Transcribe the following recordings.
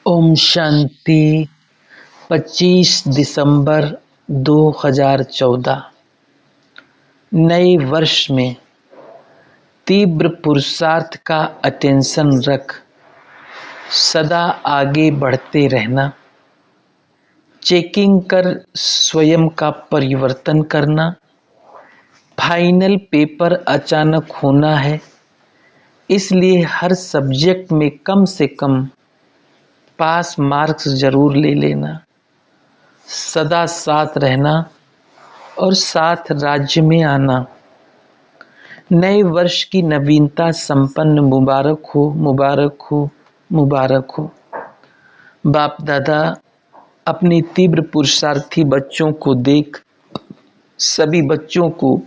ओम शांति। 25 दिसंबर 2014। नए वर्ष में तीव्र पुरुषार्थ का अटेंशन रख सदा आगे बढ़ते रहना। चेकिंग कर स्वयं का परिवर्तन करना। फाइनल पेपर अचानक होना है, इसलिए हर सब्जेक्ट में कम से कम पास मार्क्स जरूर ले लेना। सदा साथ रहना और साथ राज्य में आना। नए वर्ष की नवीनता संपन्न मुबारक हो, मुबारक हो, मुबारक हो। बाप दादा अपने तीव्र पुरुषार्थी बच्चों को देख सभी बच्चों को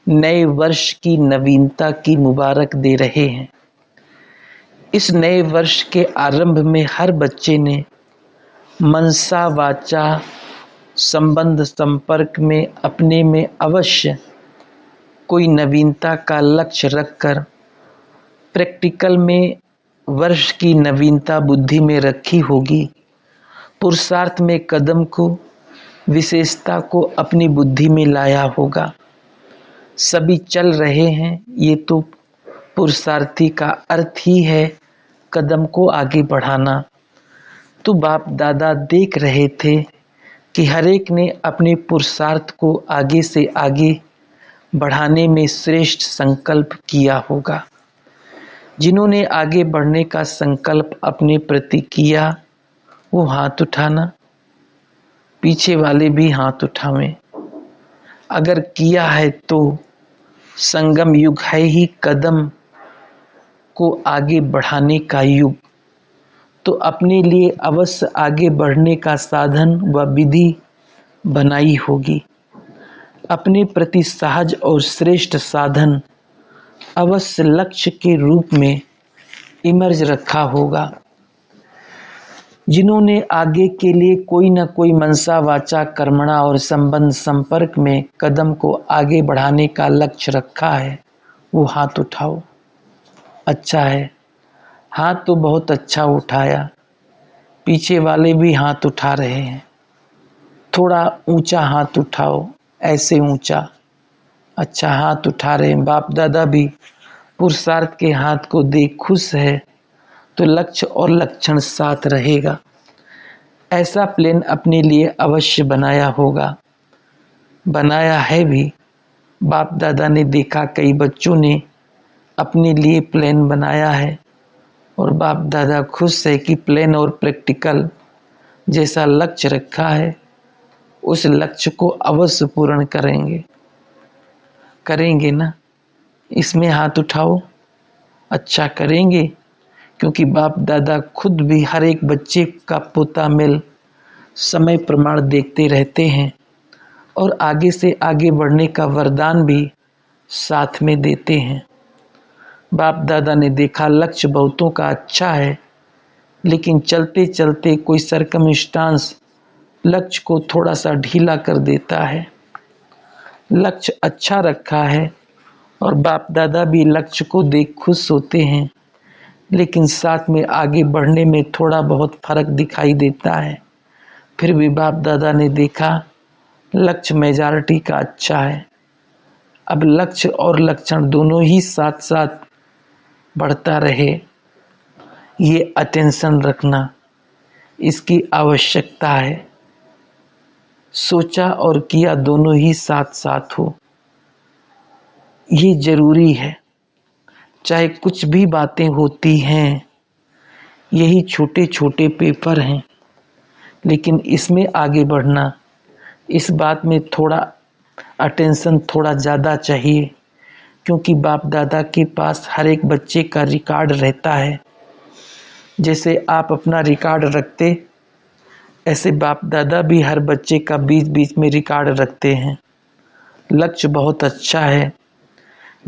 नए वर्ष की नवीनता की मुबारक दे रहे हैं। इस नए वर्ष के आरंभ में हर बच्चे ने मनसा वाचा संबंध संपर्क में अपने में अवश्य कोई नवीनता का लक्ष्य रखकर प्रैक्टिकल में वर्ष की नवीनता बुद्धि में रखी होगी। पुरुषार्थ में कदम को विशेषता को अपनी बुद्धि में लाया होगा। सभी चल रहे हैं, ये तो पुरुषार्थी का अर्थ ही है कदम को आगे बढ़ाना। तो बाप दादा देख रहे थे कि हर एक ने अपने पुरुषार्थ को आगे से आगे बढ़ाने में श्रेष्ठ संकल्प किया होगा। जिन्होंने आगे बढ़ने का संकल्प अपने प्रति किया वो हाथ उठाना, पीछे वाले भी हाथ उठावें। अगर किया है तो संगम युग है ही कदम को आगे बढ़ाने का युग, तो अपने लिए अवश्य आगे बढ़ने का साधन व विधि बनाई होगी। अपने प्रति सहज और श्रेष्ठ साधन अवश्य लक्ष्य के रूप में इमर्ज रखा होगा। जिन्होंने आगे के लिए कोई न कोई मनसा वाचा कर्मणा और संबंध संपर्क में कदम को आगे बढ़ाने का लक्ष्य रखा है वो हाथ उठाओ। अच्छा है, हाथ तो बहुत अच्छा उठाया। पीछे वाले भी हाथ उठा रहे हैं। थोड़ा ऊंचा हाथ उठाओ, ऐसे ऊंचा। अच्छा, हाथ उठा रहे हैं। बाप दादा भी पुरुषार्थ के हाथ को देख खुश है, तो लक्ष्य और लक्षण साथ रहेगा। ऐसा प्लान अपने लिए अवश्य बनाया होगा, बनाया है भी। बाप दादा ने देखा कई बच्चों ने अपने लिए प्लान बनाया है और बाप दादा खुश है कि प्लान और प्रैक्टिकल जैसा लक्ष्य रखा है उस लक्ष्य को अवश्य पूर्ण करेंगे ना। इसमें हाथ उठाओ। अच्छा करेंगे, क्योंकि बाप दादा खुद भी हर एक बच्चे का पोता मिल समय प्रमाण देखते रहते हैं और आगे से आगे बढ़ने का वरदान भी साथ में देते हैं। बाप दादा ने देखा लक्ष्य बहुतों का अच्छा है, लेकिन चलते चलते कोई सरकमस्टांस लक्ष्य को थोड़ा सा ढीला कर देता है। लक्ष्य अच्छा रखा है और बाप दादा भी लक्ष्य को देख खुश होते हैं, लेकिन साथ में आगे बढ़ने में थोड़ा बहुत फर्क दिखाई देता है। फिर भी बाप दादा ने देखा लक्ष्य मेजॉरिटी का अच्छा है। अब लक्ष्य और लक्षण दोनों ही साथ साथ बढ़ता रहे, ये अटेंशन रखना, इसकी आवश्यकता है। सोचा और किया दोनों ही साथ साथ हो, ये जरूरी है। चाहे कुछ भी बातें होती हैं, यही छोटे छोटे पेपर हैं, लेकिन इसमें आगे बढ़ना, इस बात में थोड़ा अटेंशन थोड़ा ज़्यादा चाहिए, क्योंकि बाप दादा के पास हर एक बच्चे का रिकॉर्ड रहता है। जैसे आप अपना रिकॉर्ड रखते, ऐसे बाप दादा भी हर बच्चे का बीच बीच में रिकॉर्ड रखते हैं। लक्ष्य बहुत अच्छा है।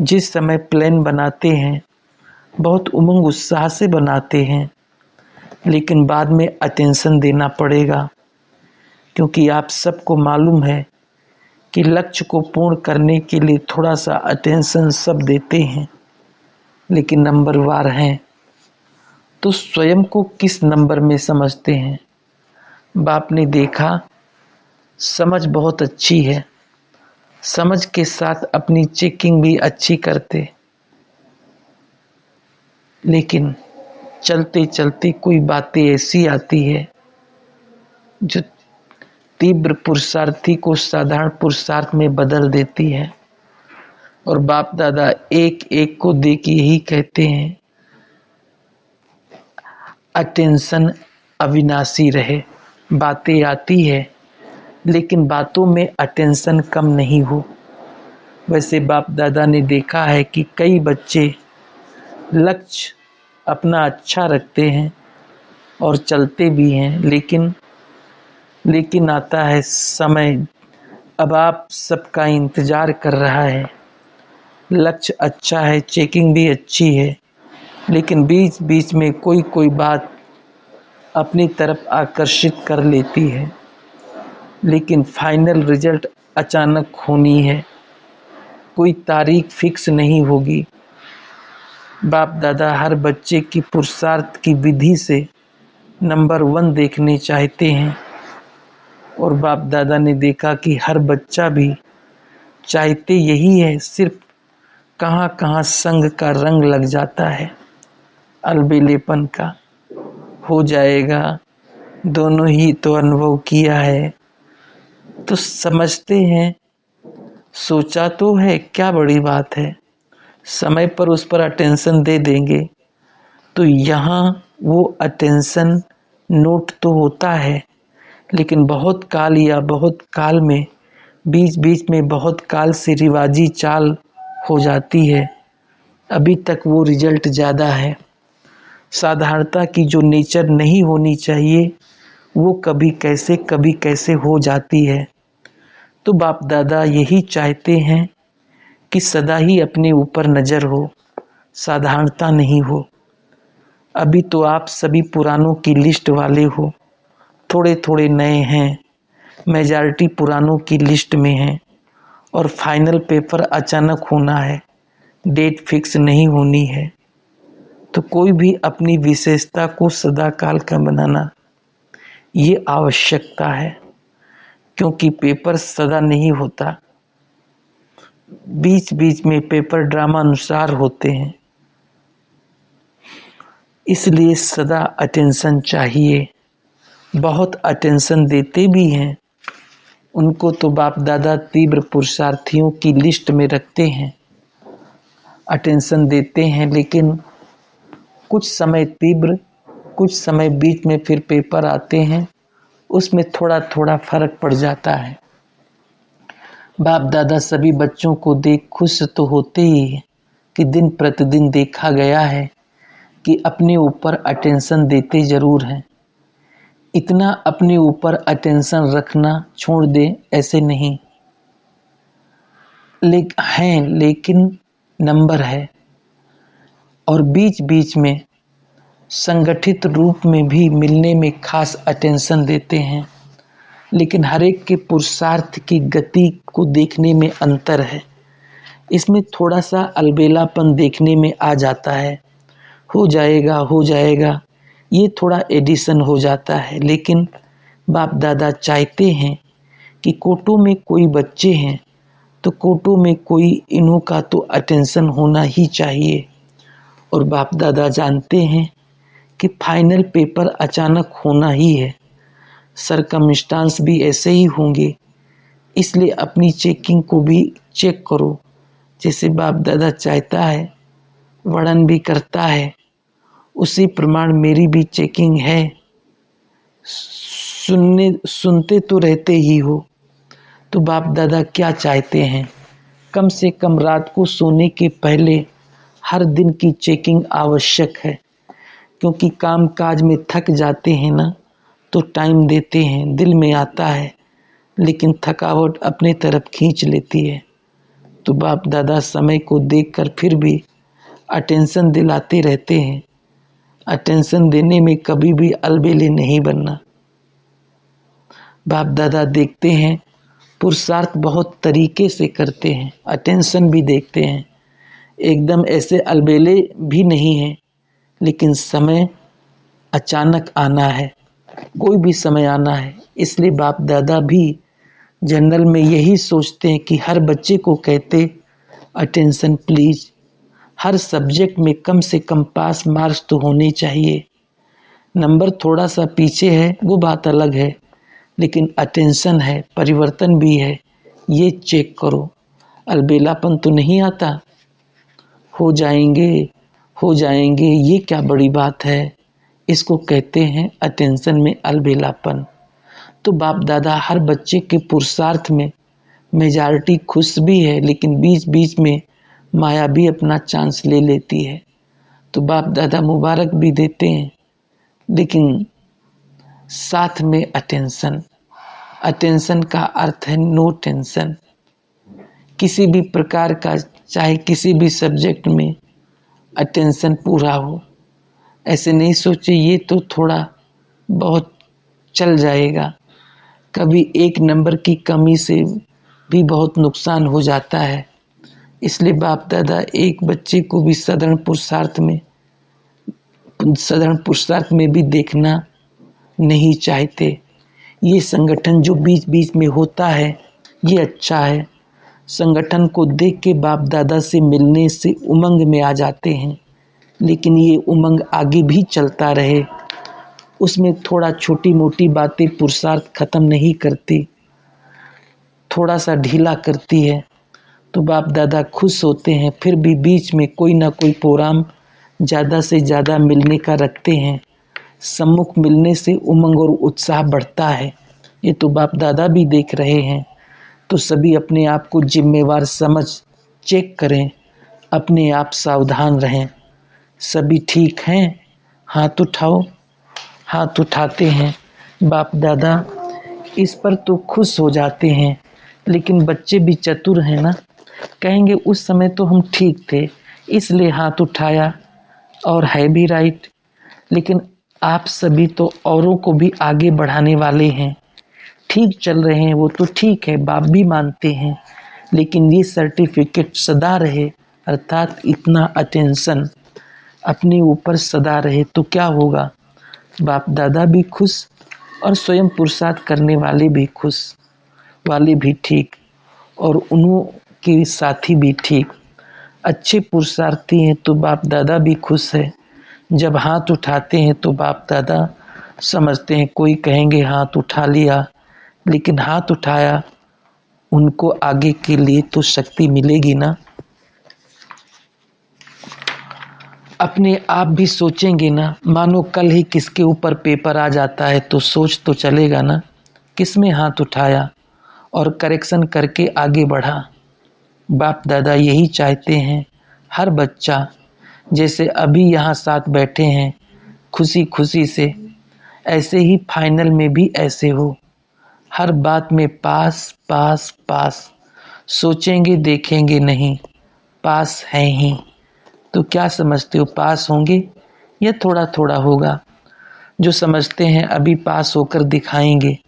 जिस समय प्लान बनाते हैं बहुत उमंग उत्साह से बनाते हैं, लेकिन बाद में अटेंशन देना पड़ेगा, क्योंकि आप सबको मालूम है कि लक्ष्य को पूर्ण करने के लिए थोड़ा सा अटेंशन सब देते हैं, लेकिन नंबर वार हैं तो स्वयं को किस नंबर में समझते हैं? बाप ने देखा समझ बहुत अच्छी है, समझ के साथ अपनी चेकिंग भी अच्छी करते, लेकिन चलते चलते कोई बातें ऐसी आती है जो तीव्र पुरुषार्थी को साधारण पुरुषार्थ में बदल देती है। और बाप दादा एक एक को देख यही कहते हैं, अटेंशन अविनाशी रहे। बातें आती है लेकिन बातों में अटेंशन कम नहीं हो। वैसे बाप दादा ने देखा है कि कई बच्चे लक्ष्य अपना अच्छा रखते हैं और चलते भी हैं, लेकिन आता है समय, अब आप सबका इंतज़ार कर रहा है। लक्ष्य अच्छा है, चेकिंग भी अच्छी है, लेकिन बीच बीच में कोई बात अपनी तरफ आकर्षित कर लेती है, लेकिन फाइनल रिजल्ट अचानक होनी है, कोई तारीख फिक्स नहीं होगी। बाप दादा हर बच्चे की पुरुषार्थ की विधि से नंबर 1 देखने चाहते हैं, और बाप दादा ने देखा कि हर बच्चा भी चाहते यही है, सिर्फ कहाँ कहाँ संग का रंग लग जाता है, अलबेलेपन का हो जाएगा। दोनों ही तो अनुभव किया है, तो समझते हैं, सोचा तो है, क्या बड़ी बात है, समय पर उस पर अटेंशन दे देंगे तो यहाँ वो अटेंशन नोट तो होता है, लेकिन बहुत काल या बहुत काल में बीच बीच में बहुत काल से रिवाजी चाल हो जाती है। अभी तक वो रिजल्ट ज़्यादा है। साधारणता की जो नेचर नहीं होनी चाहिए वो कभी कैसे हो जाती है। तो बाप दादा यही चाहते हैं कि सदा ही अपने ऊपर नज़र हो, साधारणता नहीं हो। अभी तो आप सभी पुरानों की लिस्ट वाले हो, थोड़े थोड़े नए हैं, मेजॉरिटी पुरानों की लिस्ट में हैं, और फाइनल पेपर अचानक होना है, डेट फिक्स नहीं होनी है। तो कोई भी अपनी विशेषता को सदा काल का बनाना ये आवश्यकता है, क्योंकि पेपर सदा नहीं होता, बीच बीच में पेपर ड्रामा अनुसार होते हैं। इसलिए सदा अटेंशन चाहिए। बहुत अटेंशन देते भी हैं, उनको तो बाप दादा तीव्र पुरुषार्थियों की लिस्ट में रखते हैं, अटेंशन देते हैं, लेकिन कुछ समय तीव्र, कुछ समय बीच में फिर पेपर आते हैं, उसमें थोड़ा थोड़ा फर्क पड़ जाता है। बाप दादा सभी बच्चों को देख खुश तो होते ही हैं कि दिन प्रतिदिन देखा गया है कि अपने ऊपर अटेंशन देते जरूर हैं। इतना अपने ऊपर अटेंशन रखना छोड़ दें ऐसे नहीं, लेकिन नंबर है, और बीच बीच में संगठित रूप में भी मिलने में खास अटेंशन देते हैं, लेकिन हर एक के पुरुषार्थ की गति को देखने में अंतर है। इसमें थोड़ा सा अलबेलापन देखने में आ जाता है, हो जाएगा, ये थोड़ा एडिशन हो जाता है। लेकिन बाप दादा चाहते हैं कि कोटों में कोई बच्चे हैं तो कोटों में कोई इन्हों का तो अटेंशन होना ही चाहिए। और बाप दादा जानते हैं कि फाइनल पेपर अचानक होना ही है, सरकमस्टांस भी ऐसे ही होंगे, इसलिए अपनी चेकिंग को भी चेक करो। जैसे बाप दादा चाहता है, वर्णन भी करता है, उसी प्रमाण मेरी भी चेकिंग है। सुनते तो रहते ही हो, तो बाप दादा क्या चाहते हैं, कम से कम रात को सोने के पहले हर दिन की चेकिंग आवश्यक है, क्योंकि काम काज में थक जाते हैं ना, तो टाइम देते हैं, दिल में आता है, लेकिन थकावट अपने तरफ खींच लेती है। तो बाप दादा समय को देखकर फिर भी अटेंशन दिलाते रहते हैं। अटेंशन देने में कभी भी अलबेले नहीं बनना। बाप दादा देखते हैं, पुरुषार्थ बहुत तरीके से करते हैं, अटेंशन भी देखते हैं, एकदम ऐसे अलबेले भी नहीं हैं, लेकिन समय अचानक आना है, कोई भी समय आना है। इसलिए बाप दादा भी जनरल में यही सोचते हैं कि हर बच्चे को कहते अटेंशन प्लीज, हर सब्जेक्ट में कम से कम पास मार्क्स तो होने चाहिए। नंबर थोड़ा सा पीछे है वो बात अलग है, लेकिन अटेंशन है, परिवर्तन भी है, ये चेक करो। अलबेलापन तो नहीं आता, हो जाएंगे हो जाएंगे, ये क्या बड़ी बात है। इसको कहते हैं अटेंशन में अलबेलापन। तो बाप दादा हर बच्चे के पुरुषार्थ में मेजॉरिटी खुश भी है, लेकिन बीच बीच में माया भी अपना चांस ले लेती है। तो बाप दादा मुबारक भी देते हैं, लेकिन साथ में अटेंशन। अटेंशन का अर्थ है नो टेंशन। किसी भी प्रकार का, चाहे किसी भी सब्जेक्ट में अटेंशन पूरा हो। ऐसे नहीं सोचे ये तो थोड़ा बहुत चल जाएगा, कभी एक नंबर की कमी से भी बहुत नुकसान हो जाता है। इसलिए बाप दादा एक बच्चे को भी साधारण पुरुषार्थ में भी देखना नहीं चाहते। ये संगठन जो बीच बीच में होता है ये अच्छा है। संगठन को देख के बाप दादा से मिलने से उमंग में आ जाते हैं, लेकिन ये उमंग आगे भी चलता रहे। उसमें थोड़ा छोटी मोटी बातें पुरुषार्थ खत्म नहीं करती, थोड़ा सा ढीला करती है। तो बाप दादा खुश होते हैं, फिर भी बीच में कोई ना कोई प्रोग्राम ज़्यादा से ज़्यादा मिलने का रखते हैं। सम्मुख मिलने से उमंग और उत्साह बढ़ता है। ये तो बाप दादा भी देख रहे हैं। तो सभी अपने आप को जिम्मेवार समझ चेक करें, अपने आप सावधान रहें। सभी ठीक हैं? हाथ उठाओ। हाथ उठाते हैं। बाप दादा इस पर तो खुश हो जाते हैं, लेकिन बच्चे भी चतुर हैं ना, कहेंगे उस समय तो हम ठीक थे इसलिए हाथ उठाया, और है भी राइट। लेकिन आप सभी तो औरों को भी आगे बढ़ाने वाले हैं। ठीक चल रहे हैं वो तो ठीक है, बाप भी मानते हैं, लेकिन ये सर्टिफिकेट सदा रहे, अर्थात इतना अटेंशन अपने ऊपर सदा रहे तो क्या होगा। बाप दादा भी खुश और स्वयं पुरुषार्थ करने वाले भी खुश, वाले भी ठीक, और उनके साथी भी ठीक। अच्छे पुरुषार्थी हैं तो बाप दादा भी खुश है। जब हाथ उठाते हैं तो बाप दादा समझते हैं, कोई कहेंगे हाथ उठा लिया, लेकिन हाथ उठाया, उनको आगे के लिए तो शक्ति मिलेगी ना। अपने आप भी सोचेंगे ना, मानो कल ही किसके ऊपर पेपर आ जाता है तो सोच तो चलेगा ना किसमें हाथ उठाया, और करेक्शन करके आगे बढ़ा। बाप दादा यही चाहते हैं हर बच्चा, जैसे अभी यहाँ साथ बैठे हैं खुशी खुशी से, ऐसे ही फाइनल में भी ऐसे हो। हर बात में पास पास पास, सोचेंगे देखेंगे नहीं, पास हैं ही। तो क्या समझते हो, पास होंगे या थोड़ा थोड़ा होगा? जो समझते हैं अभी पास होकर दिखाएंगे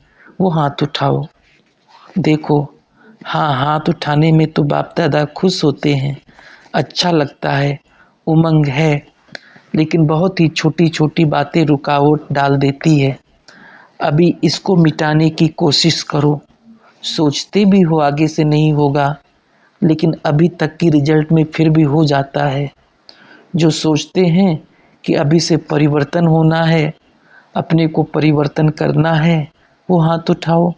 वो हाथ उठाओ। देखो, हाँ, हाथ उठाने में तो बाप दादा खुश होते हैं, अच्छा लगता है, उमंग है, लेकिन बहुत ही छोटी छोटी बातें रुकावट डाल देती है। अभी इसको मिटाने की कोशिश करो। सोचते भी हो आगे से नहीं होगा, लेकिन अभी तक की रिजल्ट में फिर भी हो जाता है। जो सोचते हैं कि अभी से परिवर्तन होना है, अपने को परिवर्तन करना है, वो हाथ उठाओ।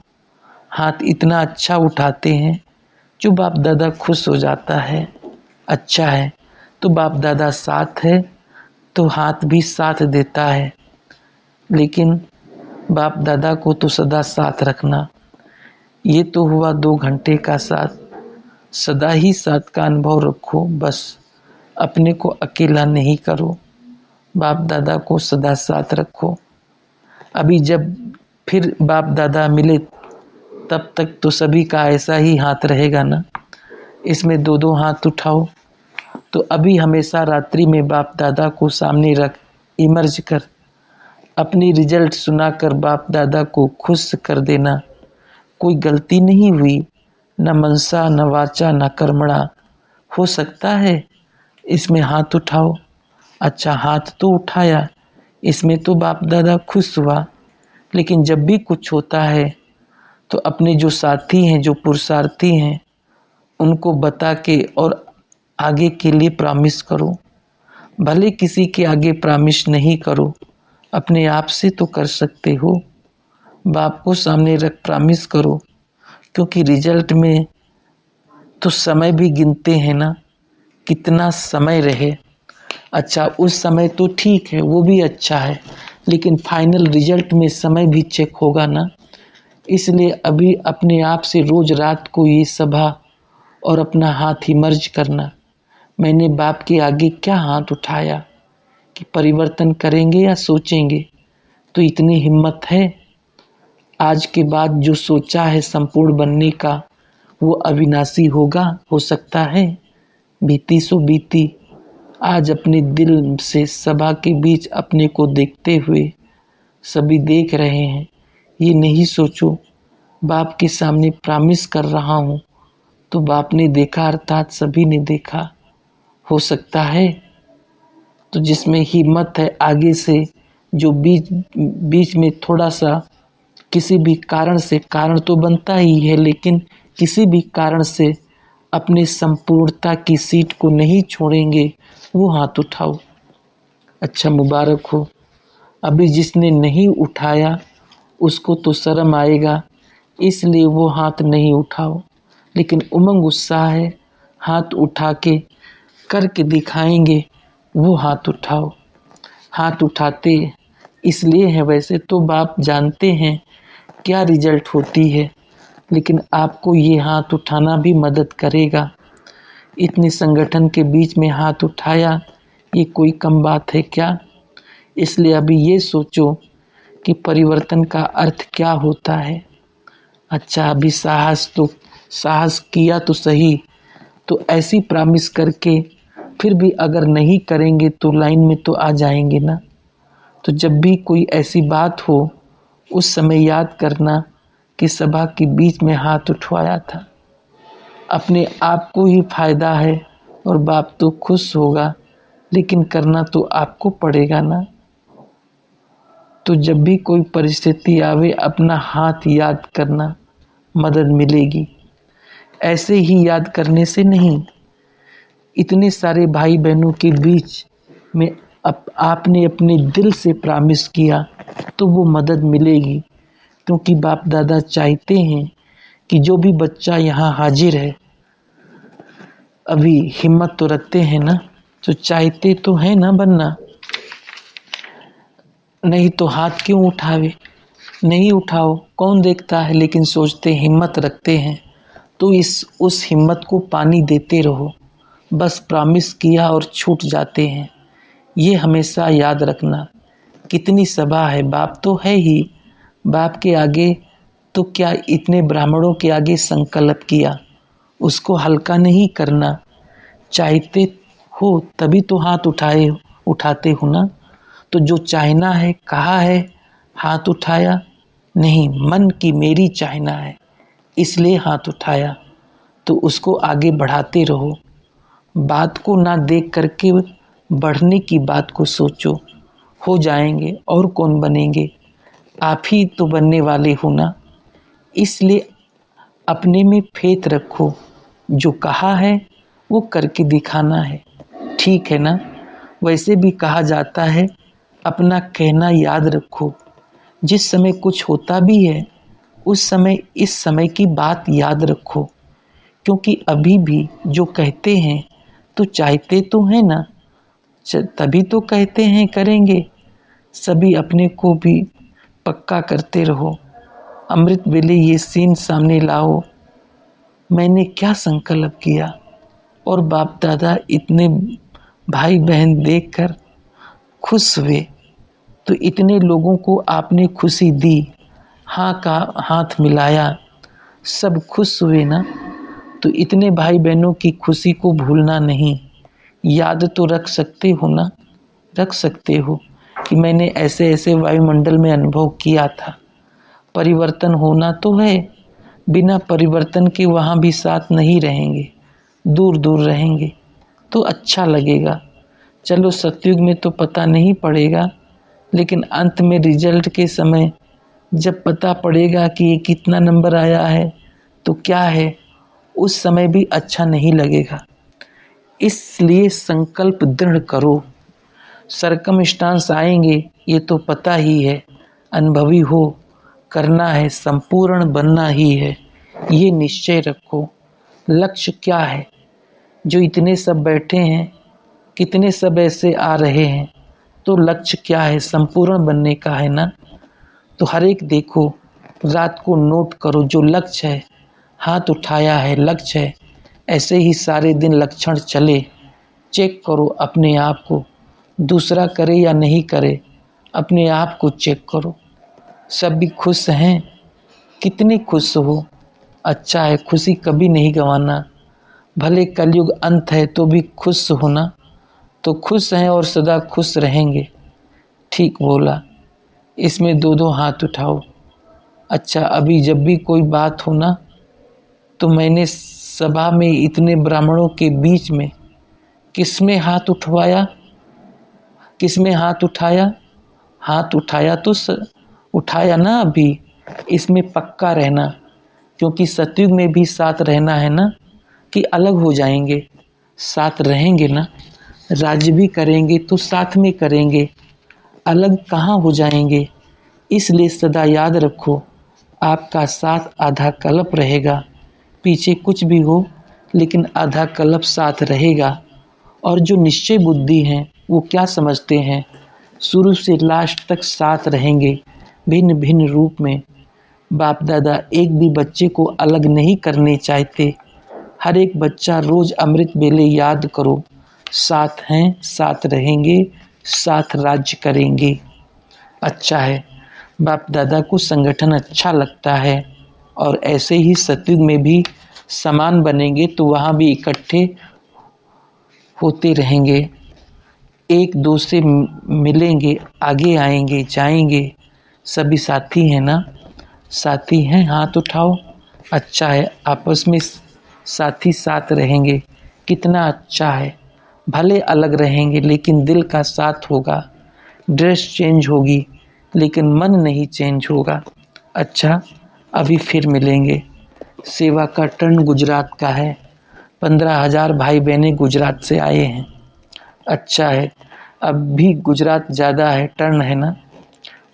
हाथ इतना अच्छा उठाते हैं जो बाप दादा खुश हो जाता है। अच्छा है तो बाप दादा साथ है तो हाथ भी साथ देता है, लेकिन बाप दादा को तो सदा साथ रखना। ये तो हुआ 2 घंटे का साथ, सदा ही साथ का अनुभव रखो। बस अपने को अकेला नहीं करो, बाप दादा को सदा साथ रखो। अभी जब फिर बाप दादा मिले तब तक तो सभी का ऐसा ही हाथ रहेगा ना, इसमें 2-2 हाथ उठाओ। तो अभी हमेशा रात्रि में बाप दादा को सामने रख इमर्ज कर अपनी रिजल्ट सुनाकर बाप दादा को खुश कर देना। कोई गलती नहीं हुई, न मनसा न वाचा न कर्मणा, हो सकता है इसमें हाथ उठाओ। अच्छा, हाथ तो उठाया, इसमें तो बाप दादा खुश हुआ, लेकिन जब भी कुछ होता है तो अपने जो साथी हैं, जो पुरुषार्थी हैं, उनको बता के और आगे के लिए प्रॉमिस करो। भले किसी के आगे प्रॉमिस नहीं करो, अपने आप से तो कर सकते हो। बाप को सामने रख प्रॉमिस करो, क्योंकि रिजल्ट में तो समय भी गिनते हैं ना, कितना समय रहे। अच्छा, उस समय तो ठीक है, वो भी अच्छा है, लेकिन फाइनल रिजल्ट में समय भी चेक होगा ना। इसलिए अभी अपने आप से रोज रात को ये सभा और अपना हाथ ही मर्ज करना, मैंने बाप के आगे क्या हाथ उठाया कि परिवर्तन करेंगे या सोचेंगे। तो इतनी हिम्मत है, आज के बाद जो सोचा है संपूर्ण बनने का वो अविनाशी होगा, हो सकता है। बीती सो बीती, आज अपने दिल से सभा के बीच अपने को देखते हुए सभी देख रहे हैं। ये नहीं सोचो बाप के सामने प्रॉमिस कर रहा हूँ तो बाप ने देखा, अर्थात सभी ने देखा, हो सकता है। तो जिसमें हिम्मत है आगे से, जो बीच बीच में थोड़ा सा किसी भी कारण से, कारण तो बनता ही है, लेकिन किसी भी कारण से अपने संपूर्णता की सीट को नहीं छोड़ेंगे, वो हाथ उठाओ। अच्छा, मुबारक हो। अभी जिसने नहीं उठाया उसको तो शर्म आएगा, इसलिए वो हाथ नहीं उठाओ। लेकिन उमंग उत्साह है, हाथ उठा के करके दिखाएंगे, वो हाथ उठाओ। हाथ उठाते इसलिए है, वैसे तो बाप जानते हैं क्या रिजल्ट होती है, लेकिन आपको ये हाथ उठाना भी मदद करेगा। इतने संगठन के बीच में हाथ उठाया, ये कोई कम बात है क्या? इसलिए अभी ये सोचो कि परिवर्तन का अर्थ क्या होता है। अच्छा, अभी साहस किया तो सही, तो ऐसी प्रॉमिस करके फिर भी अगर नहीं करेंगे तो लाइन में तो आ जाएंगे ना। तो जब भी कोई ऐसी बात हो, उस समय याद करना कि सभा के बीच में हाथ उठवाया था। अपने आप को ही फायदा है और बाप तो खुश होगा, लेकिन करना तो आपको पड़ेगा ना। तो जब भी कोई परिस्थिति आवे, अपना हाथ याद करना, मदद मिलेगी। ऐसे ही याद करने से नहीं, इतने सारे भाई बहनों के बीच में आपने अपने दिल से प्रॉमिस किया तो वो मदद मिलेगी। क्योंकि बाप दादा चाहते हैं कि जो भी बच्चा यहाँ हाजिर है, अभी हिम्मत तो रखते हैं ना, तो चाहते तो है ना बनना, नहीं तो हाथ क्यों उठावे। नहीं उठाओ, कौन देखता है, लेकिन सोचते, हिम्मत रखते हैं तो उस हिम्मत को पानी देते रहो। बस प्रॉमिस किया और छूट जाते हैं, ये हमेशा याद रखना। कितनी सभा है, बाप तो है ही, बाप के आगे तो क्या इतने ब्राह्मणों के आगे संकल्प किया, उसको हल्का नहीं करना। चाहते हो तभी तो हाथ उठाते हो ना। तो जो चाहना है, कहा है, हाथ उठाया नहीं, मन की मेरी चाहना है इसलिए हाथ उठाया, तो उसको आगे बढ़ाते रहो। बात को ना देख करके बढ़ने की बात को सोचो। हो जाएंगे, और कौन बनेंगे, आप ही तो बनने वाले हो ना। इसलिए अपने में फेथ रखो, जो कहा है वो करके दिखाना है, ठीक है ना। वैसे भी कहा जाता है, अपना कहना याद रखो। जिस समय कुछ होता भी है, उस समय इस समय की बात याद रखो, क्योंकि अभी भी जो कहते हैं तो चाहते तो है ना, तभी तो कहते हैं करेंगे। सभी अपने को भी पक्का करते रहो। अमृत वेले ये सीन सामने लाओ, मैंने क्या संकल्प किया, और बाप दादा इतने भाई बहन देखकर खुश हुए। तो इतने लोगों को आपने खुशी दी, हाँ का हाथ मिलाया, सब खुश हुए ना। तो इतने भाई बहनों की खुशी को भूलना नहीं। याद तो रख सकते हो ना, रख सकते हो कि मैंने ऐसे ऐसे वायुमंडल में अनुभव किया था। परिवर्तन होना तो है, बिना परिवर्तन के वहाँ भी साथ नहीं रहेंगे, दूर दूर रहेंगे, तो अच्छा लगेगा। चलो सतयुग में तो पता नहीं पड़ेगा, लेकिन अंत में रिजल्ट के समय जब पता पड़ेगा कि ये कितना नंबर आया है तो क्या है, उस समय भी अच्छा नहीं लगेगा। इसलिए संकल्प दृढ़ करो। सरकमस्टांस आएंगे ये तो पता ही है, अनुभवी हो, करना है, संपूर्ण बनना ही है, ये निश्चय रखो। लक्ष्य क्या है? जो इतने सब बैठे हैं, कितने सब ऐसे आ रहे हैं, तो लक्ष्य क्या है? संपूर्ण बनने का है ना। तो हर एक देखो, रात को नोट करो जो लक्ष्य है, हाथ उठाया है लक्ष्य है, ऐसे ही सारे दिन लक्षण चले। चेक करो अपने आप को, दूसरा करे या नहीं करे, अपने आप को चेक करो। सब भी खुश हैं, कितने खुश हो, अच्छा है, खुशी कभी नहीं गंवाना। भले कलयुग अंत है तो भी खुश होना, तो खुश हैं और सदा खुश रहेंगे। ठीक बोला। इसमें दो दो हाथ उठाओ। अच्छा, अभी जब भी कोई बात हो ना, तो मैंने सभा में इतने ब्राह्मणों के बीच में किसमें हाथ उठवाया, किसमें हाथ उठाया? हाथ उठाया तो उठाया ना। अभी इसमें पक्का रहना, क्योंकि सतयुग में भी साथ रहना है ना, कि अलग हो जाएंगे, साथ रहेंगे ना। राज्य भी करेंगे तो साथ में करेंगे, अलग कहाँ हो जाएंगे। इसलिए सदा याद रखो, आपका साथ आधा कल्प रहेगा, पीछे कुछ भी हो लेकिन आधा कल्प साथ रहेगा। और जो निश्चय बुद्धि हैं वो क्या समझते हैं, शुरू से लास्ट तक साथ रहेंगे, भिन्न भिन्न रूप में। बाप दादा एक भी बच्चे को अलग नहीं करने चाहते। हर एक बच्चा रोज अमृत वेले याद करो, साथ हैं, साथ रहेंगे, साथ राज्य करेंगे। अच्छा है, बाप दादा को संगठन अच्छा लगता है, और ऐसे ही सतयुग में भी समान बनेंगे तो वहाँ भी इकट्ठे होते रहेंगे, एक दो से मिलेंगे, आगे आएंगे जाएंगे। सभी साथी हैं ना, साथी हैं, हाथ उठाओ। अच्छा है, आपस में साथी साथ रहेंगे, कितना अच्छा है। भले अलग रहेंगे लेकिन दिल का साथ होगा, ड्रेस चेंज होगी लेकिन मन नहीं चेंज होगा। अच्छा, अभी फिर मिलेंगे। सेवा का टर्न गुजरात का है, 15,000 भाई बहनें गुजरात से आए हैं। अच्छा है, अब भी गुजरात ज़्यादा है, टर्न है ना।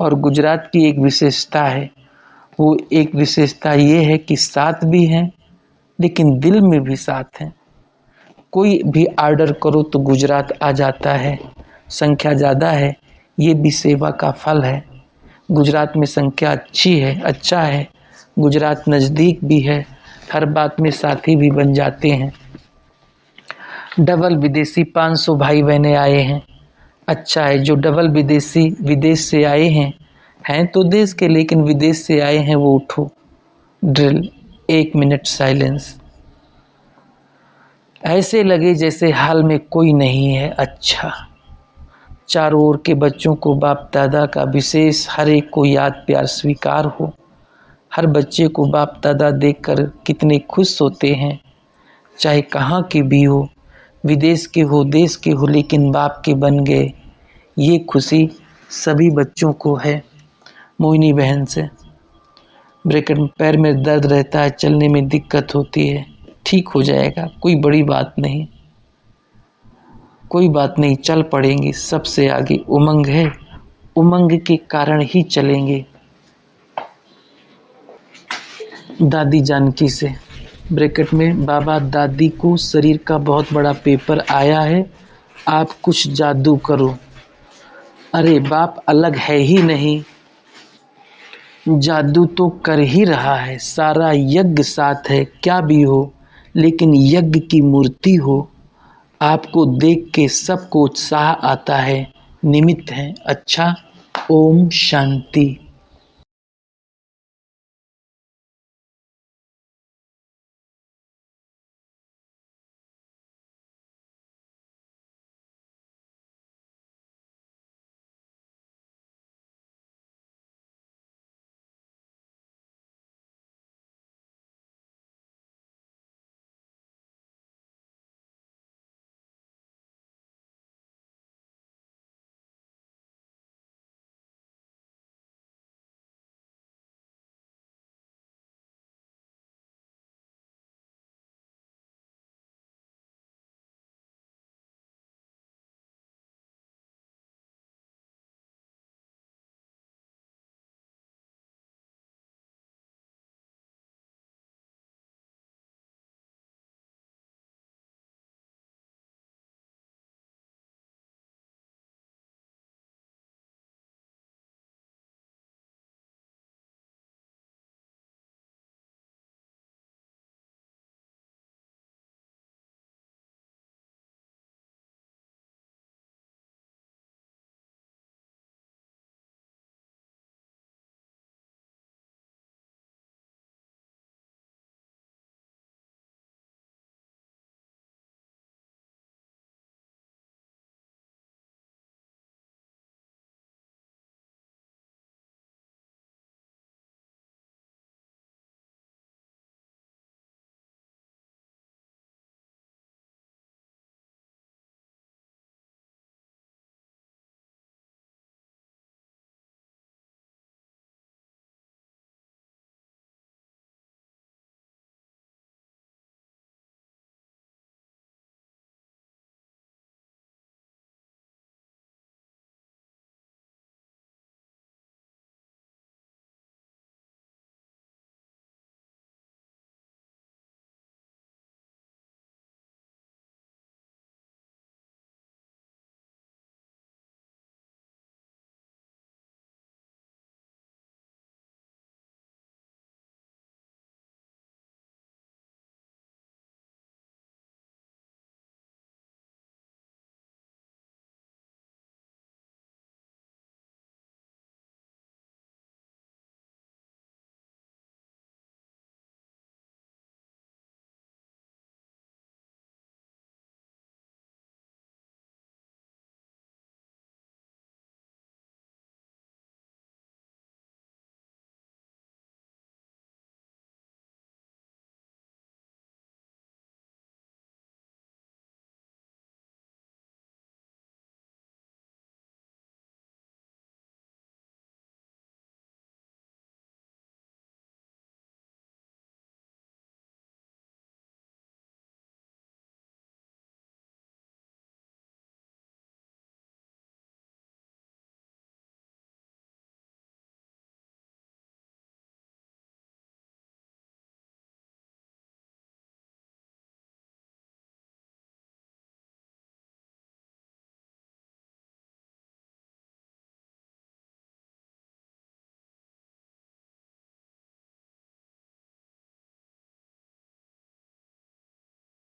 और गुजरात की एक विशेषता है, वो एक विशेषता ये है कि साथ भी हैं लेकिन दिल में भी साथ हैं। कोई भी आर्डर करो तो गुजरात आ जाता है, संख्या ज़्यादा है, ये भी सेवा का फल है। गुजरात में संख्या अच्छी है, अच्छा है, गुजरात नज़दीक भी है, हर बात में साथी भी बन जाते हैं। डबल विदेशी 500 भाई बहनें आए हैं। अच्छा है, जो डबल विदेशी विदेश से आए हैं तो देश के, लेकिन विदेश से आए हैं वो उठो। Drill, 1 minute silence. ऐसे लगे जैसे हाल में कोई नहीं है। अच्छा, चारों ओर के बच्चों को बाप दादा का विशेष हर एक को याद प्यार स्वीकार हो। हर बच्चे को बाप दादा देखकर कितने खुश होते हैं, चाहे कहाँ के भी हो, विदेश के हो, देश के हो, लेकिन बाप के बन गए, ये खुशी सभी बच्चों को है। मोहिनी बहन से ब्रेकेट में पैर में दर्द रहता है, चलने में दिक्कत होती है, ठीक हो जाएगा, कोई बड़ी बात नहीं, कोई बात नहीं, चल पड़ेंगे। सबसे आगे उमंग है, उमंग के कारण ही चलेंगे। दादी जानकी से ब्रैकेट में, बाबा दादी को शरीर का बहुत बड़ा पेपर आया है, आप कुछ जादू करो। अरे बाप अलग है ही नहीं, जादू तो कर ही रहा है, सारा यज्ञ साथ है, क्या भी हो लेकिन यज्ञ की मूर्ति हो। आपको देख के सबको उत्साह आता है, निमित्त है। अच्छा, ओम शांति।